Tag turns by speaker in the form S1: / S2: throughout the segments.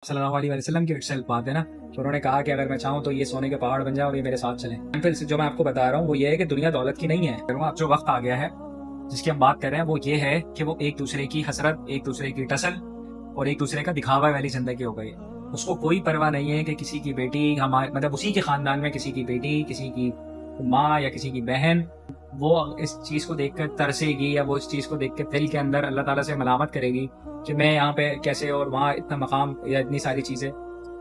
S1: صلی اللہ علیہ وسلم کی اٹسیلف بات ہے نا کہ انہوں نے کہا کہ اگر میں چاہوں تو یہ سونے کے پہاڑ بن جائے اور یہ میرے ساتھ چلیں. پھر جو میں آپ کو بتا رہا ہوں وہ یہ ہے کہ دنیا دولت کی نہیں ہے. اب جو وقت آ گیا ہے جس کی ہم بات کر رہے ہیں وہ یہ ہے کہ وہ ایک دوسرے کی حسرت، ایک دوسرے کی ٹسل اور ایک دوسرے کا دکھاوا والی زندگی ہو گئی. اس کو کوئی پرواہ نہیں ہے کہ کسی کی بیٹی ہمارے مطلب اسی کے خاندان میں کسی کی بیٹی، کسی کی ماں یا کسی کی بہن وہ اس چیز کو دیکھ کر ترسے گی یا وہ اس چیز کو دیکھ کے دل کے اندر اللہ تعالیٰ سے ملامت کرے گی کہ میں یہاں پہ کیسے اور وہاں اتنا مقام یا اتنی ساری چیزیں.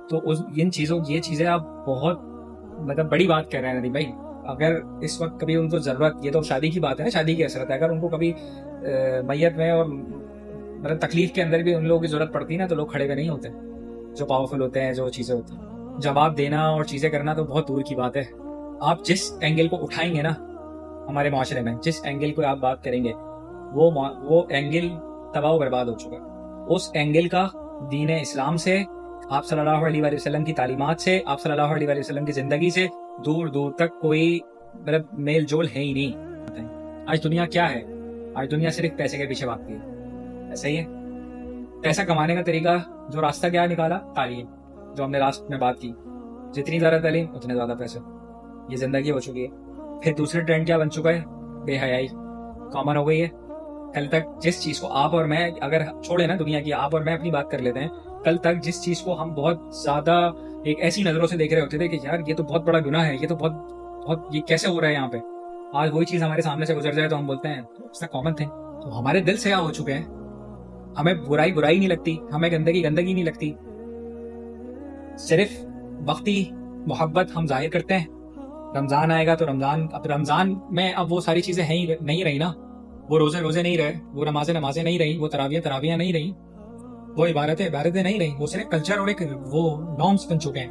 S1: تو یہ چیزیں آپ بہت مطلب بڑی بات کہہ رہے ہیں ندیم بھائی. اگر اس وقت کبھی ان کو ضرورت، یہ تو شادی کی بات ہے نا، شادی کی حسرت ہے، اگر ان کو کبھی میت میں اور مطلب تکلیف کے اندر بھی ان لوگوں کی ضرورت پڑتی نا تو لوگ کھڑے ہوئے نہیں ہوتے جو پاورفل ہوتے ہیں، جو چیزیں ہوتی ہیں. جواب دینا اور چیزیں کرنا تو بہت دور کی بات ہے. آپ جس اینگل کو اٹھائیں گے نا ہمارے معاشرے میں، جس اینگل کو آپ بات کریں گے وہ اینگل تباہ و برباد ہو چکا. اس اینگل کا دین اسلام سے، آپ صلی اللہ علیہ وآلہ وسلم کی تعلیمات سے، آپ صلی اللہ علیہ وآلہ وسلم کی زندگی سے دور دور تک کوئی مطلب میل جول ہے ہی نہیں. آج دنیا کیا ہے؟ آج دنیا صرف پیسے کے پیچھے بھاگتی ہے. ایسا ہی ہے. پیسہ کمانے کا طریقہ، جو راستہ کیا نکالا؟ تعلیم. جو ہم نے لاسٹ میں بات کی، جتنی زیادہ تعلیم اتنے زیادہ پیسے. یہ زندگی ہو چکی ہے. پھر دوسرا ٹرینڈ کیا بن چکا ہے؟ بے حیائی کامن ہو گئی ہے. کل تک جس چیز کو آپ اور میں، اگر چھوڑے نا دنیا کی، آپ اور میں اپنی بات کر لیتے ہیں، کل تک جس چیز کو ہم بہت زیادہ ایک ایسی نظروں سے دیکھ رہے ہوتے تھے کہ یار یہ تو بہت بڑا گناہ ہے، یہ تو بہت یہ کیسے ہو رہا ہے یہاں پہ، آج وہی چیز ہمارے سامنے سے گزر جائے تو ہم بولتے ہیں اس کامن تھے. تو ہمارے دل سیاہ ہو چکے ہیں. ہمیں برائی نہیں لگتی، ہمیں گندگی نہیں لگتی. صرف وقتی محبت ہم ظاہر کرتے ہیں. رمضان آئے گا تو رمضان میں اب وہ ساری چیزیں نہیں رہی نا. وہ روزے نہیں رہے، وہ نمازیں نہیں رہی، وہ تراویح نہیں رہی، وہ عبادتیں نہیں رہی. وہ صرف کلچر اور ایک وہ نارمز بن چکے ہیں.